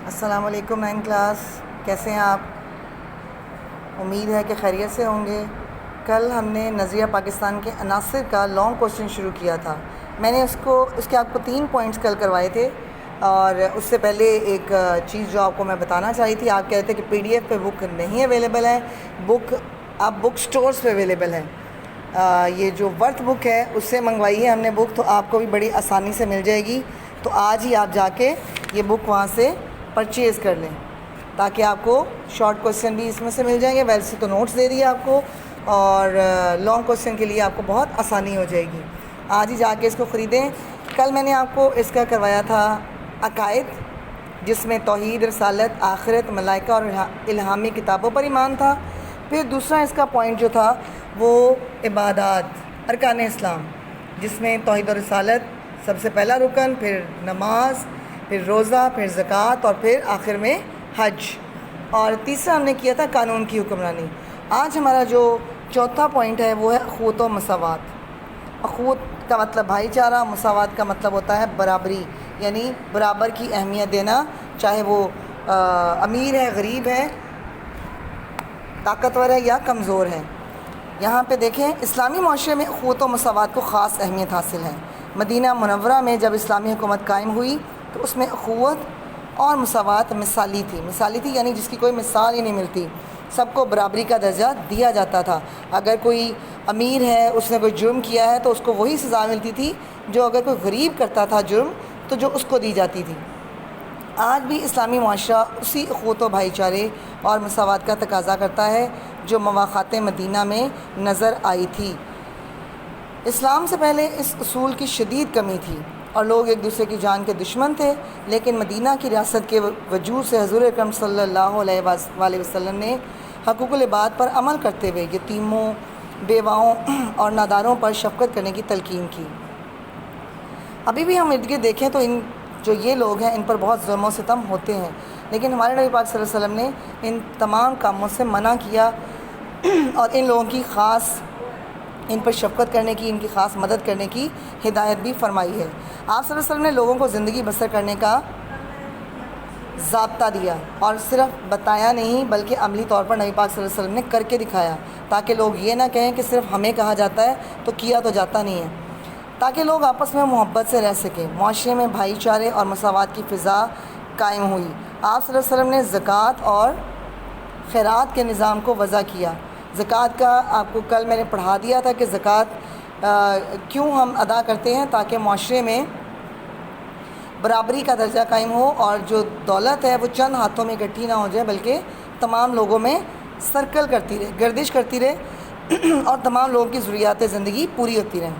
السلام علیکم 9 کلاس، کیسے ہیں آپ؟ امید ہے کہ خیریت سے ہوں گے۔ کل ہم نے نظریہ پاکستان کے عناصر کا لانگ کوسچن شروع کیا تھا۔ میں نے اس کے آپ کو 3 پوائنٹس کل کروائے تھے، اور اس سے پہلے ایک چیز جو آپ کو میں بتانا چاہی تھی، آپ کہتے ہیں کہ پی ڈی ایف پہ بک نہیں اویلیبل ہے، بک اب بک سٹورز پہ اویلیبل ہے۔ یہ جو ورتھ بک ہے اس سے منگوائی ہے ہم نے بک، تو آپ کو بھی بڑی آسانی سے مل جائے گی۔ تو آج ہی آپ جا کے یہ بک وہاں سے پرچیز کر لیں، تاکہ آپ کو شارٹ کوسچن بھی اس میں سے مل جائیں گے۔ ویسے تو نوٹس دے دیے آپ کو، اور لانگ کوسچن کے لیے آپ کو بہت آسانی ہو جائے گی۔ آج ہی جا کے اس کو خریدیں۔ کل میں نے آپ کو اس کا کروایا تھا عقائد، جس میں توحید، رسالت، آخرت، ملائکہ اور الہامی کتابوں پر ایمان تھا۔ پھر دوسرا اس کا پوائنٹ جو تھا وہ عبادات، ارکان اسلام، جس میں توحید و رسالت سب سے پہلا رکن، پھر نماز، پھر روزہ، پھر زکوٰۃ، اور پھر آخر میں حج۔ اور تیسرا ہم نے کیا تھا قانون کی حکمرانی۔ آج ہمارا جو چوتھا پوائنٹ ہے وہ ہے اخوت و مساوات۔ اخوت کا مطلب بھائی چارہ، مساوات کا مطلب ہوتا ہے برابری، یعنی برابر کی اہمیت دینا، چاہے وہ امیر ہے، غریب ہے، طاقتور ہے یا کمزور ہے۔ یہاں پہ دیکھیں، اسلامی معاشرے میں اخوت و مساوات کو خاص اہمیت حاصل ہے۔ مدینہ منورہ میں جب اسلامی حکومت قائم ہوئی تو اس میں اخوت اور مساوات مثالی تھی، یعنی جس کی کوئی مثال ہی نہیں ملتی۔ سب کو برابری کا درجہ دیا جاتا تھا۔ اگر کوئی امیر ہے، اس نے کوئی جرم کیا ہے تو اس کو وہی سزا ملتی تھی جو اگر کوئی غریب کرتا تھا جرم تو جو اس کو دی جاتی تھی۔ آج بھی اسلامی معاشرہ اسی اخوت و بھائی چارے اور مساوات کا تقاضا کرتا ہے جو مواخات مدینہ میں نظر آئی تھی۔ اسلام سے پہلے اس اصول کی شدید کمی تھی اور لوگ ایک دوسرے کی جان کے دشمن تھے، لیکن مدینہ کی ریاست کے وجود سے حضور اکرم صلی اللہ علیہ وآلہ وسلم نے حقوق العباد پر عمل کرتے ہوئے یتیموں، بیواؤں اور ناداروں پر شفقت کرنے کی تلقین کی۔ ابھی بھی ہم ارد گرد دیکھیں تو جو یہ لوگ ہیں ان پر بہت ظلم و ستم ہوتے ہیں، لیکن ہمارے نبی پاک صلی اللہ علیہ وسلم نے ان تمام کاموں سے منع کیا، اور ان لوگوں کی خاص ان پر شفقت کرنے کی، ان کی خاص مدد کرنے کی ہدایت بھی فرمائی ہے۔ آپ صلی اللہ علیہ وسلم نے لوگوں کو زندگی بسر کرنے کا ضابطہ دیا، اور صرف بتایا نہیں بلکہ عملی طور پر نبی پاک صلی اللہ علیہ وسلم نے کر کے دکھایا، تاکہ لوگ یہ نہ کہیں کہ صرف ہمیں کہا جاتا ہے تو کیا تو جاتا نہیں ہے، تاکہ لوگ آپس میں محبت سے رہ سکیں۔ معاشرے میں بھائی چارے اور مساوات کی فضا قائم ہوئی۔ آپ صلی اللہ علیہ وسلم نے زکوٰۃ اور خیرات کے نظام کو وضع کیا۔ زکوٰۃ کا آپ کو کل میں نے پڑھا دیا تھا کہ زکوٰۃ کیوں ہم ادا کرتے ہیں، تاکہ معاشرے میں برابری کا درجہ قائم ہو، اور جو دولت ہے وہ چند ہاتھوں میں اکٹھی نہ ہو جائے بلکہ تمام لوگوں میں سرکل کرتی رہے، گردش کرتی رہے، اور تمام لوگوں کی ضروریات زندگی پوری ہوتی رہیں۔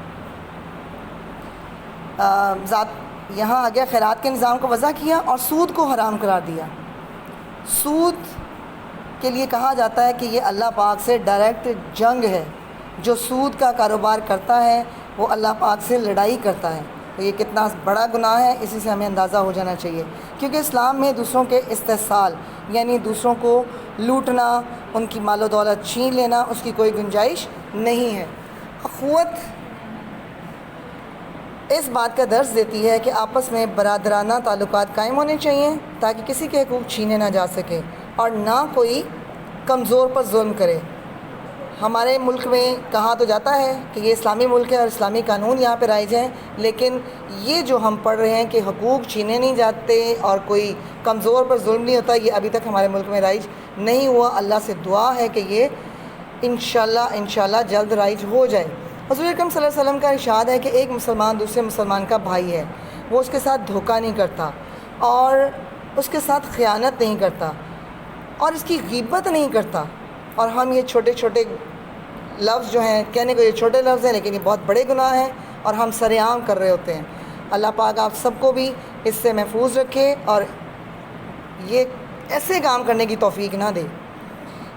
یہاں آگے خیرات کے نظام کو وضع کیا اور سود کو حرام قرار دیا۔ سود کے لیے کہا جاتا ہے کہ یہ اللہ پاک سے ڈائریکٹ جنگ ہے۔ جو سود کا کاروبار کرتا ہے وہ اللہ پاک سے لڑائی کرتا ہے۔ تو یہ کتنا بڑا گناہ ہے، اسی سے ہمیں اندازہ ہو جانا چاہیے، کیونکہ اسلام میں دوسروں کے استحصال، یعنی دوسروں کو لوٹنا، ان کی مال و دولت چھین لینا، اس کی کوئی گنجائش نہیں ہے۔ اخوت اس بات کا درس دیتی ہے کہ آپس میں برادرانہ تعلقات قائم ہونے چاہیے، تاکہ کسی کے حقوق چھینے نہ جا سکے اور نہ کوئی کمزور پر ظلم کرے۔ ہمارے ملک میں کہا تو جاتا ہے کہ یہ اسلامی ملک ہے اور اسلامی قانون یہاں پہ رائج ہیں، لیکن یہ جو ہم پڑھ رہے ہیں کہ حقوق چھینے نہیں جاتے اور کوئی کمزور پر ظلم نہیں ہوتا، یہ ابھی تک ہمارے ملک میں رائج نہیں ہوا۔ اللہ سے دعا ہے کہ یہ انشاءاللہ جلد رائج ہو جائے۔ حضور اکرم صلی اللہ علیہ وسلم کا ارشاد ہے کہ ایک مسلمان دوسرے مسلمان کا بھائی ہے، وہ اس کے ساتھ دھوکہ نہیں کرتا اور اس کے ساتھ خیانت نہیں کرتا اور اس کی غیبت نہیں کرتا۔ اور ہم یہ چھوٹے چھوٹے لفظ جو ہیں، کہنے کو یہ چھوٹے لفظ ہیں لیکن یہ بہت بڑے گناہ ہیں اور ہم سر عام کر رہے ہوتے ہیں۔ اللہ پاک آپ سب کو بھی اس سے محفوظ رکھے اور یہ ایسے کام کرنے کی توفیق نہ دے۔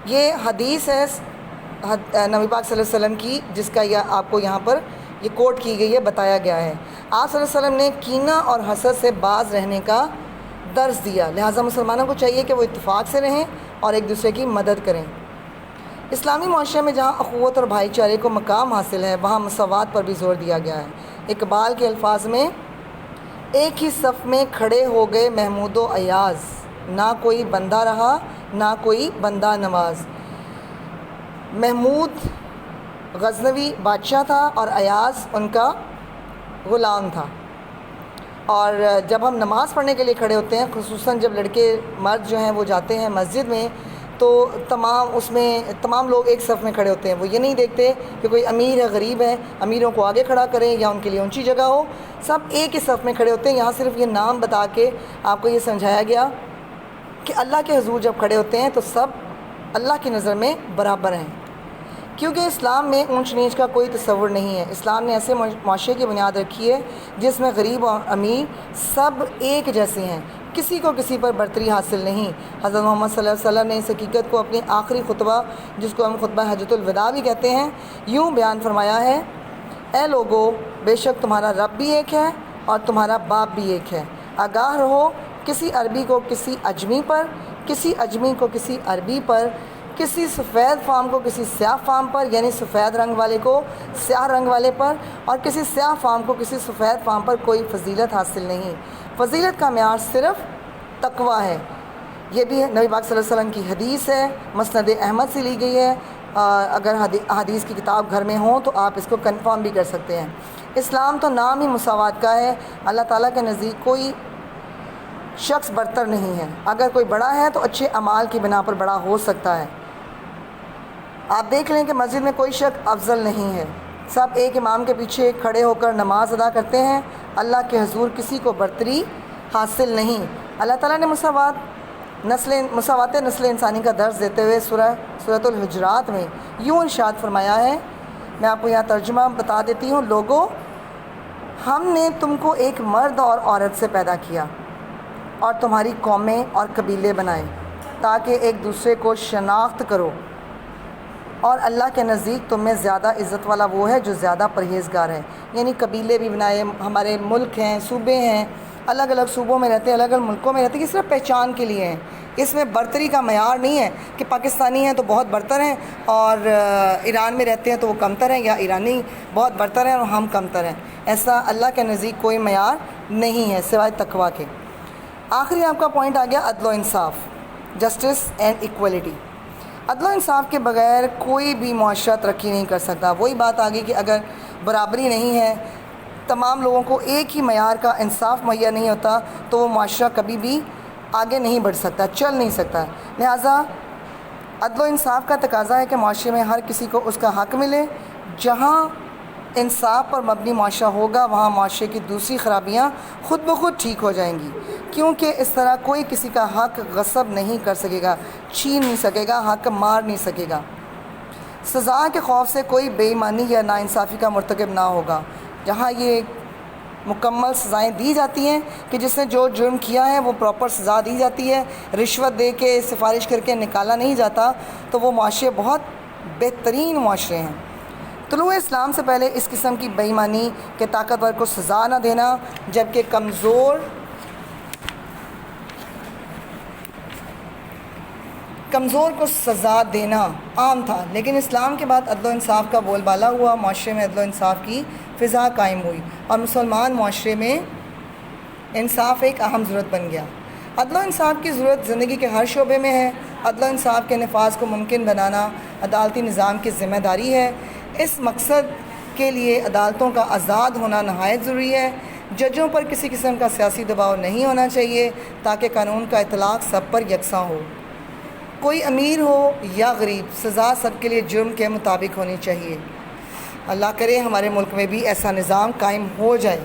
یہ حدیث ہے نبی پاک صلی اللہ علیہ وسلم کی، جس کا آپ کو یہاں پر یہ کوٹ کی گئی ہے، بتایا گیا ہے۔ آپ صلی اللہ علیہ وسلم نے کینہ اور حسد سے باز رہنے کا درس دیا، لہٰذا مسلمانوں کو چاہیے کہ وہ اتفاق سے رہیں اور ایک دوسرے کی مدد کریں۔ اسلامی معاشرے میں جہاں اخوت اور بھائی چارے کو مقام حاصل ہے، وہاں مساوات پر بھی زور دیا گیا ہے۔ اقبال کے الفاظ میں ایک ہی صف میں کھڑے ہو گئے محمود و ایاز، نہ کوئی بندہ رہا نہ کوئی بندہ نواز۔ محمود غزنوی بادشاہ تھا اور ایاز ان کا غلام تھا۔ اور جب ہم نماز پڑھنے کے لیے کھڑے ہوتے ہیں، خصوصاً جب لڑکے مرد جو ہیں وہ جاتے ہیں مسجد میں، تو تمام لوگ ایک صف میں کھڑے ہوتے ہیں۔ وہ یہ نہیں دیکھتے کہ کوئی امیر ہے غریب ہے، امیروں کو آگے کھڑا کریں یا ان کے لیے اونچی جگہ ہو، سب ایک ہی صف میں کھڑے ہوتے ہیں۔ یہاں صرف یہ نام بتا کے آپ کو یہ سمجھایا گیا کہ اللہ کے حضور جب کھڑے ہوتے ہیں تو سب اللہ کی نظر میں برابر ہیں، کیونکہ اسلام میں اونچ نیچ کا کوئی تصور نہیں ہے۔ اسلام نے ایسے معاشرے کی بنیاد رکھی ہے جس میں غریب اور امیر سب ایک جیسے ہیں، کسی کو کسی پر برتری حاصل نہیں۔ حضرت محمد صلی اللہ علیہ وسلم نے اس حقیقت کو اپنی آخری خطبہ، جس کو ہم خطبہ حجۃ الوداع بھی کہتے ہیں، یوں بیان فرمایا ہے: اے لوگو، بے شک تمہارا رب بھی ایک ہے اور تمہارا باپ بھی ایک ہے۔ آگاہ رہو، کسی عربی کو کسی عجمی پر، کسی عجمی کو کسی عربی پر، کسی سفید فام کو کسی سیاہ فام پر، یعنی سفید رنگ والے کو سیاہ رنگ والے پر، اور کسی سیاہ فام کو کسی سفید فام پر کوئی فضیلت حاصل نہیں۔ فضیلت کا معیار صرف تقویٰ ہے۔ یہ بھی نبی پاک صلی اللہ علیہ وسلم کی حدیث ہے، مسند احمد سے لی گئی ہے۔ اگر حدیث کی کتاب گھر میں ہوں تو آپ اس کو کنفرم بھی کر سکتے ہیں۔ اسلام تو نام ہی مساوات کا ہے۔ اللہ تعالیٰ کے نزدیک کوئی شخص برتر نہیں ہے۔ اگر کوئی بڑا ہے تو اچھے اعمال کی بنا پر بڑا ہو سکتا ہے۔ آپ دیکھ لیں کہ مسجد میں کوئی شخص افضل نہیں ہے، سب ایک امام کے پیچھے کھڑے ہو کر نماز ادا کرتے ہیں۔ اللہ کے حضور کسی کو برتری حاصل نہیں۔ اللہ تعالیٰ نے مساوات نسل انسانی کا درس دیتے ہوئے سورۃ الحجرات میں یوں ارشاد فرمایا ہے، میں آپ کو یہاں ترجمہ بتا دیتی ہوں: لوگو، ہم نے تم کو ایک مرد اور عورت سے پیدا کیا اور تمہاری قومیں اور قبیلے بنائے تاکہ ایک دوسرے کو شناخت کرو، اور اللہ کے نزدیک تم میں زیادہ عزت والا وہ ہے جو زیادہ پرہیزگار ہے۔ یعنی قبیلے بھی بنائے، ہمارے ملک ہیں، صوبے ہیں، الگ الگ صوبوں میں رہتے ہیں، الگ الگ ملکوں میں رہتے ہیں، یہ صرف پہچان کے لیے ہیں۔ اس میں برتری کا معیار نہیں ہے کہ پاکستانی ہیں تو بہت برتر ہیں اور ایران میں رہتے ہیں تو وہ کمتر ہیں، یا ایرانی بہت برتر ہیں اور ہم کمتر ہیں۔ ایسا اللہ کے نزدیک کوئی معیار نہیں ہے سوائے تقویٰ کے۔ آخری آپ کا پوائنٹ آ گیا عدل و انصاف، جسٹس اینڈ ایکویلٹی۔ عدل و انصاف کے بغیر کوئی بھی معاشرہ ترقی نہیں کر سکتا۔ وہی بات آ گئی کہ اگر برابری نہیں ہے، تمام لوگوں کو ایک ہی معیار کا انصاف مہیا نہیں ہوتا، تو وہ معاشرہ کبھی بھی آگے نہیں بڑھ سکتا، چل نہیں سکتا۔ لہٰذا عدل و انصاف کا تقاضا ہے کہ معاشرے میں ہر کسی کو اس کا حق ملے۔ جہاں انصاف پر مبنی معاشرہ ہوگا، وہاں معاشرے کی دوسری خرابیاں خود بخود ٹھیک ہو جائیں گی، کیونکہ اس طرح کوئی کسی کا حق غصب نہیں کر سکے گا، چھین نہیں سکے گا، حق مار نہیں سکے گا۔ سزا کے خوف سے کوئی بے ایمانی یا ناانصافی کا مرتکب نہ ہوگا۔ جہاں یہ مکمل سزائیں دی جاتی ہیں کہ جس نے جو جرم کیا ہے وہ پراپر سزا دی جاتی ہے، رشوت دے کے سفارش کر کے نکالا نہیں جاتا، تو وہ معاشرے بہت بہترین معاشرے ہیں۔ طلوع اسلام سے پہلے اس قسم کی بے ایمانی کے طاقتور کو سزا نہ دینا، جبکہ کمزور کو سزا دینا عام تھا، لیکن اسلام کے بعد عدل و انصاف کا بول بالا ہوا، معاشرے میں عدل و انصاف کی فضا قائم ہوئی اور مسلمان معاشرے میں انصاف ایک اہم ضرورت بن گیا۔ عدل و انصاف کی ضرورت زندگی کے ہر شعبے میں ہے۔ عدل و انصاف کے نفاذ کو ممکن بنانا عدالتی نظام کی ذمہ داری ہے۔ اس مقصد کے لیے عدالتوں کا آزاد ہونا نہایت ضروری ہے۔ ججوں پر کسی قسم کا سیاسی دباؤ نہیں ہونا چاہیے تاکہ قانون کا اطلاق سب پر یکساں ہو۔ کوئی امیر ہو یا غریب، سزا سب کے لیے جرم کے مطابق ہونی چاہیے۔ اللہ کرے ہمارے ملک میں بھی ایسا نظام قائم ہو جائے۔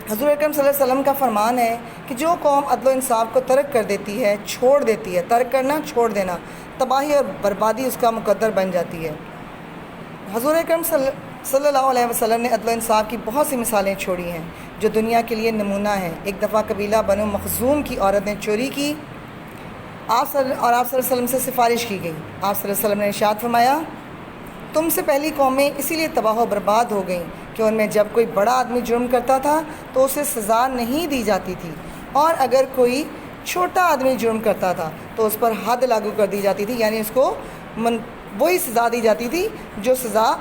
حضور اکرم صلی اللہ علیہ وسلم کا فرمان ہے کہ جو قوم عدل و انصاف کو ترک کر دیتی ہے، چھوڑ دیتی ہے، ترک کرنا چھوڑ دینا، تباہی اور بربادی اس کا مقدر بن جاتی ہے۔ حضور اکرم صلی اللہ علیہ وسلم نے عدل و انصاف کی بہت سی مثالیں چھوڑی ہیں جو دنیا کے لیے نمونہ ہیں۔ ایک دفعہ قبیلہ بنو مخزوم کی عورت نے چوری کی، آپ صلی اللہ علیہ وسلم سے سفارش کی گئی۔ آپ صلی اللہ علیہ وسلم نے ارشاد فرمایا، تم سے پہلی قومیں اسی لیے تباہ و برباد ہو گئیں کہ ان میں جب کوئی بڑا آدمی جرم کرتا تھا تو اسے سزا نہیں دی جاتی تھی، اور اگر کوئی چھوٹا آدمی جرم کرتا تھا تو اس پر حد لاگو کر دی جاتی تھی، یعنی اس کو وہی سزا دی جاتی تھی جو سزا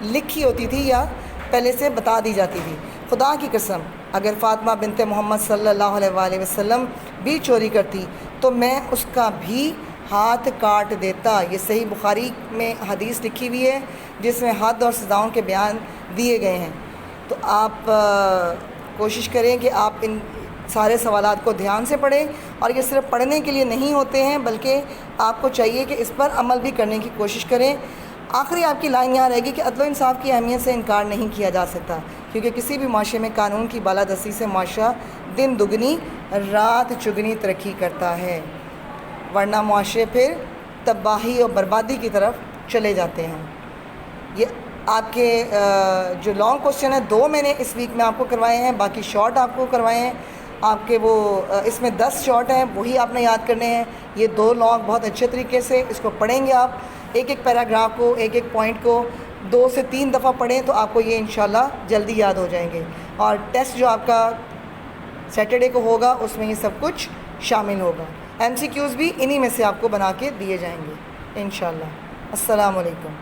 لکھی ہوتی تھی یا پہلے سے بتا دی جاتی تھی۔ خدا کی قسم، اگر فاطمہ بنت محمد صلی اللہ علیہ وآلہ وسلم بھی چوری کرتی تو میں اس کا بھی ہاتھ کاٹ دیتا۔ یہ صحیح بخاری میں حدیث لکھی ہوئی ہے جس میں حد اور سزاؤں کے بیان دیے گئے ہیں۔ تو آپ کوشش کریں کہ آپ ان سارے سوالات کو دھیان سے پڑھیں، اور یہ صرف پڑھنے کے لیے نہیں ہوتے ہیں بلکہ آپ کو چاہیے کہ اس پر عمل بھی کرنے کی کوشش کریں۔ آخری آپ کی لائن یہاں رہے گی کہ عدل و انصاف کی اہمیت سے انکار نہیں کیا جا سکتا، کیونکہ کسی بھی معاشرے میں قانون کی بالادستی سے معاشرہ دن دگنی رات چگنی ترقی کرتا ہے، ورنہ معاشرے پھر تباہی اور بربادی کی طرف چلے جاتے ہیں۔ یہ آپ کے جو لانگ کوسچن ہیں 2 میں نے اس ویک میں آپ کو کروائے ہیں، باقی شارٹ آپ کو کروائے ہیں۔ آپ کے وہ اس میں 10 شارٹ ہیں، وہی آپ نے یاد کرنے ہیں۔ یہ 2 لانگ بہت اچھے طریقے سے اس کو پڑھیں گے آپ، ایک ایک پیراگراف کو، ایک ایک پوائنٹ کو 2 سے 3 دفعہ پڑھیں تو آپ کو یہ انشاءاللہ جلدی یاد ہو جائیں گے۔ اور ٹیسٹ جو آپ کا سیٹرڈے کو ہوگا اس میں یہ سب کچھ شامل ہوگا۔ MCQs بھی انہی میں سے آپ کو بنا کے دیے جائیں گے انشاءاللہ۔ السلام علیکم۔